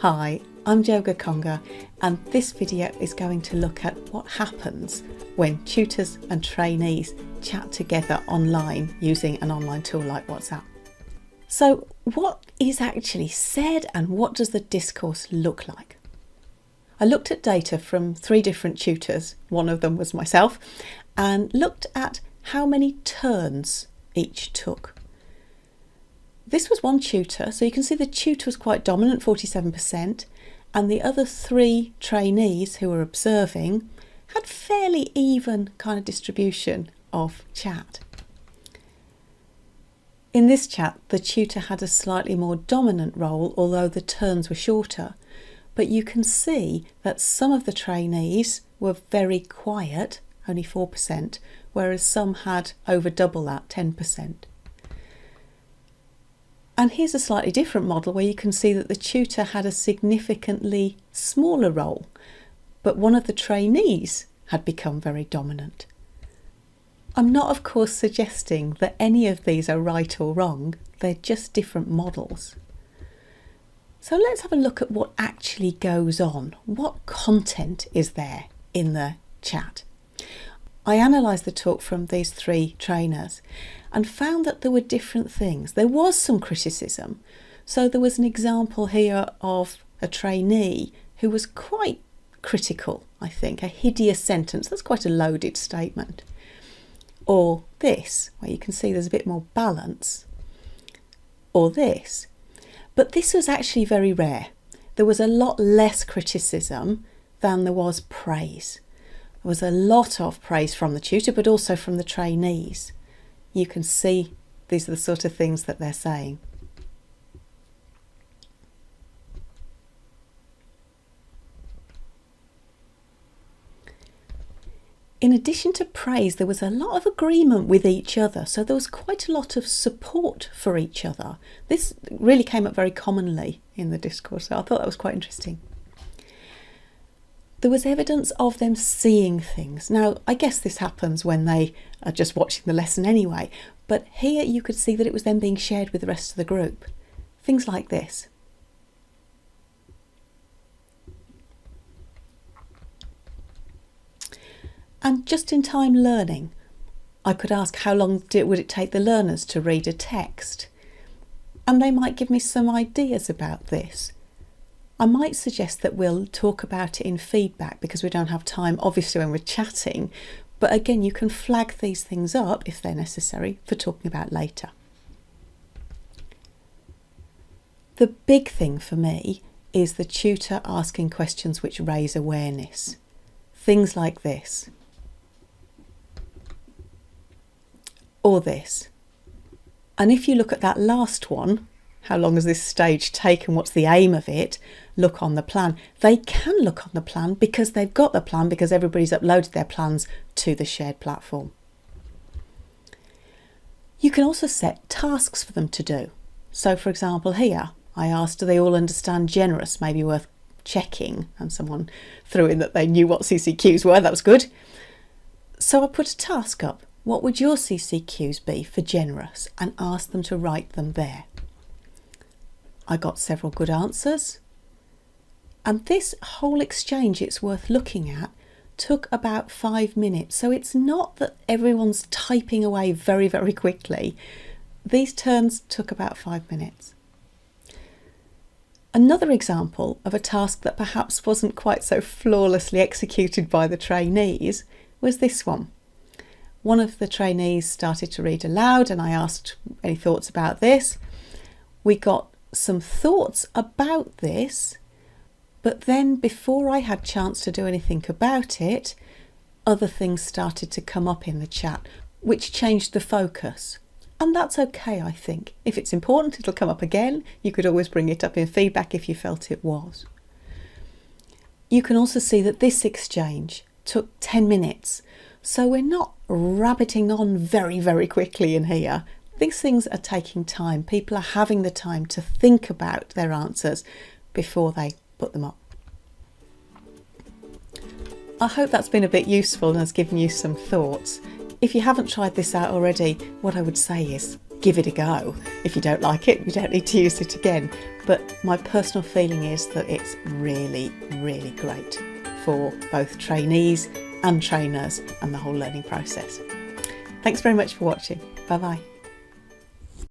Hi, I'm Joga Conga, and this video is going to look at what happens when tutors and trainees chat together online using an online tool like WhatsApp. So what is actually said and what does the discourse look like? I looked at data from 3 different tutors, one of them was myself, and looked at how many turns each took. This was one tutor, so you can see the tutor was quite dominant, 47%, and the other 3 trainees who were observing had fairly even kind of distribution of chat. In this chat, the tutor had a slightly more dominant role, although the turns were shorter, but you can see that some of the trainees were very quiet, only 4%, whereas some had over double that, 10%. And here's a slightly different model where you can see that the tutor had a significantly smaller role, but one of the trainees had become very dominant. I'm not, of course, suggesting that any of these are right or wrong, they're just different models. So let's have a look at what actually goes on. What content is there in the chat? I analysed the talk from these 3 trainers and found that there were different things. There was some criticism. So there was an example here of a trainee who was quite critical, I think, a hideous sentence. That's quite a loaded statement. Or this, where you can see there's a bit more balance. Or this. But this was actually very rare. There was a lot less criticism than there was praise. There was a lot of praise from the tutor, but also from the trainees. You can see these are the sort of things that they're saying. In addition to praise, there was a lot of agreement with each other. So there was quite a lot of support for each other. This really came up very commonly in the discourse. So I thought that was quite interesting. There was evidence of them seeing things. Now, I guess this happens when they are just watching the lesson anyway, but here you could see that it was then being shared with the rest of the group. Things like this. And just-in-time learning. I could ask how long would it take the learners to read a text? And they might give me some ideas about this. I might suggest that we'll talk about it in feedback because we don't have time, obviously, when we're chatting. But again, you can flag these things up if they're necessary for talking about later. The big thing for me is the tutor asking questions which raise awareness. Things like this. Or this. And if you look at that last one, how long has this stage taken? What's the aim of it? Look on the plan. They can look on the plan because they've got the plan because everybody's uploaded their plans to the shared platform. You can also set tasks for them to do. So for example here, I asked, do they all understand generous? Maybe worth checking. And someone threw in that they knew what CCQs were. That was good. So I put a task up. What would your CCQs be for generous? And asked them to write them there. I got several good answers. And this whole exchange, it's worth looking at, took about 5 minutes. So it's not that everyone's typing away very, very quickly. These turns took about 5 minutes. Another example of a task that perhaps wasn't quite so flawlessly executed by the trainees was this one. One of the trainees started to read aloud and I asked any thoughts about this. We got some thoughts about this, but then before I had chance to do anything about it, other things started to come up in the chat, which changed the focus. And that's okay, I think. If it's important, it'll come up again. You could always bring it up in feedback if you felt it was. You can also see that this exchange took 10 minutes. So we're not rabbiting on very, very quickly in here. These things are taking time. People are having the time to think about their answers before they put them up. I hope that's been a bit useful and has given you some thoughts. If you haven't tried this out already, what I would say is give it a go. If you don't like it, you don't need to use it again. But my personal feeling is that it's really, really great for both trainees and trainers and the whole learning process. Thanks very much for watching. Bye bye.